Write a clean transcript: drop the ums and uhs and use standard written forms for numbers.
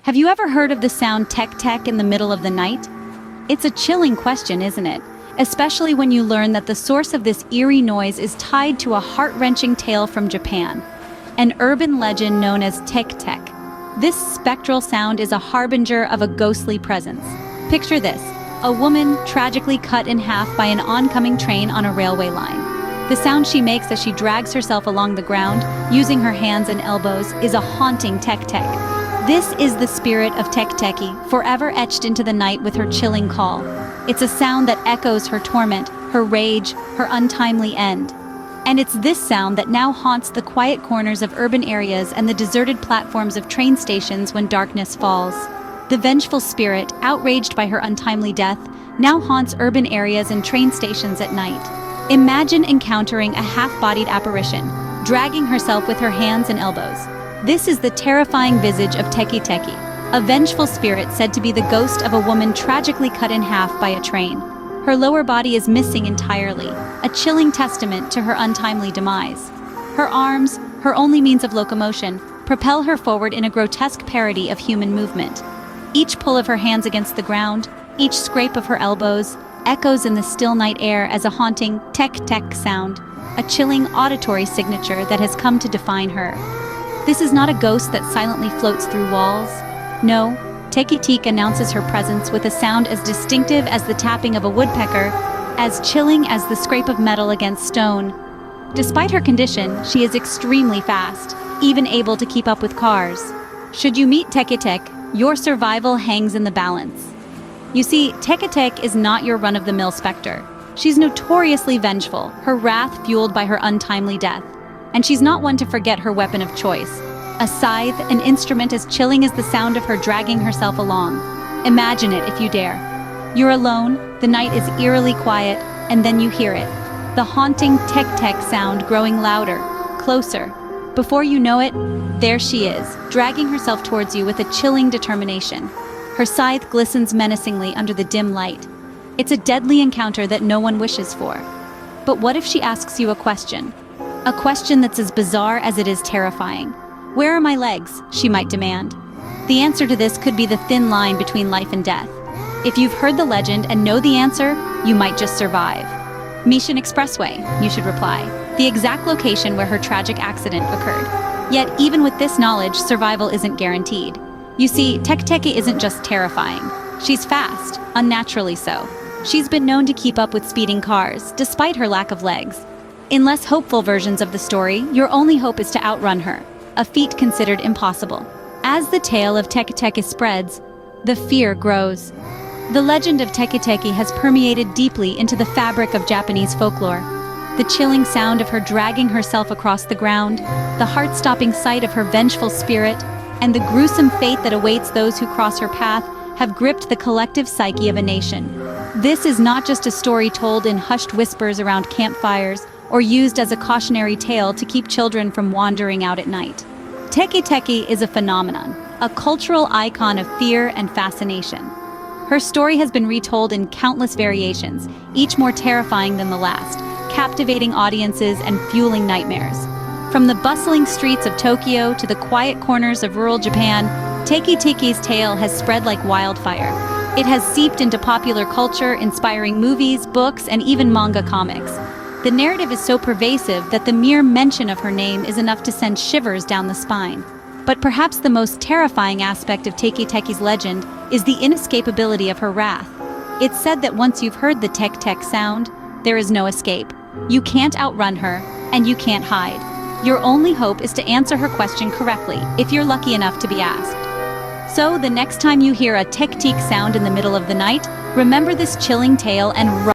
Have you ever heard of the sound tek tek in the middle of the night? It's a chilling question, isn't it? Especially when you learn that the source of this eerie noise is tied to a heart-wrenching tale from Japan, an urban legend known as Teke Teke. This spectral sound is a harbinger of a ghostly presence. Picture this: a woman tragically cut in half by an oncoming train on a railway line. The sound she makes as she drags herself along the ground, using her hands and elbows, is a haunting Teke Teke. This is the spirit of Teke Teke, forever etched into the night with her chilling call. It's a sound that echoes her torment, her rage, her untimely end. And it's this sound that now haunts the quiet corners of urban areas and the deserted platforms of train stations when darkness falls. The vengeful spirit, outraged by her untimely death, now haunts urban areas and train stations at night. Imagine encountering a half-bodied apparition, dragging herself with her hands and elbows. This is the terrifying visage of Teke Teke, a vengeful spirit said to be the ghost of a woman tragically cut in half by a train. Her lower body is missing entirely, a chilling testament to her untimely demise. Her arms, her only means of locomotion, propel her forward in a grotesque parody of human movement. Each pull of her hands against the ground, each scrape of her elbows, echoes in the still night air as a haunting tek tek sound, a chilling auditory signature that has come to define her. This is not a ghost that silently floats through walls. No, Teke Teke announces her presence with a sound as distinctive as the tapping of a woodpecker, as chilling as the scrape of metal against stone. Despite her condition, she is extremely fast, even able to keep up with cars. Should you meet Teke Teke, your survival hangs in the balance. You see, Teke Teke is not your run-of-the-mill specter. She's notoriously vengeful, her wrath fueled by her untimely death. And she's not one to forget her weapon of choice. A scythe, an instrument as chilling as the sound of her dragging herself along. Imagine it if you dare. You're alone, the night is eerily quiet, and then you hear it. The haunting Teke Teke sound growing louder, closer. Before you know it, there she is, dragging herself towards you with a chilling determination. Her scythe glistens menacingly under the dim light. It's a deadly encounter that no one wishes for. But what if she asks you a question? A question that's as bizarre as it is terrifying. Where are my legs? She might demand. The answer to this could be the thin line between life and death. If you've heard the legend and know the answer, you might just survive. Mission Expressway, you should reply, the exact location where her tragic accident occurred. Yet, even with this knowledge, survival isn't guaranteed. You see, Teke Teke isn't just terrifying. She's fast, unnaturally so. She's been known to keep up with speeding cars, despite her lack of legs. In less hopeful versions of the story, your only hope is to outrun her, a feat considered impossible. As the tale of Teke Teke spreads, the fear grows. The legend of Teke Teke has permeated deeply into the fabric of Japanese folklore. The chilling sound of her dragging herself across the ground, the heart-stopping sight of her vengeful spirit, and the gruesome fate that awaits those who cross her path have gripped the collective psyche of a nation. This is not just a story told in hushed whispers around campfires or used as a cautionary tale to keep children from wandering out at night. Teke Teke is a phenomenon, a cultural icon of fear and fascination. Her story has been retold in countless variations, each more terrifying than the last, captivating audiences and fueling nightmares. From the bustling streets of Tokyo to the quiet corners of rural Japan, Teke Teke's tale has spread like wildfire. It has seeped into popular culture, inspiring movies, books, and even manga comics. The narrative is so pervasive that the mere mention of her name is enough to send shivers down the spine. But perhaps the most terrifying aspect of Teke Teke's legend is the inescapability of her wrath. It's said that once you've heard the Teke Teke sound, there is no escape. You can't outrun her, and you can't hide. Your only hope is to answer her question correctly, if you're lucky enough to be asked. So, the next time you hear a Teke Teke sound in the middle of the night, remember this chilling tale and run.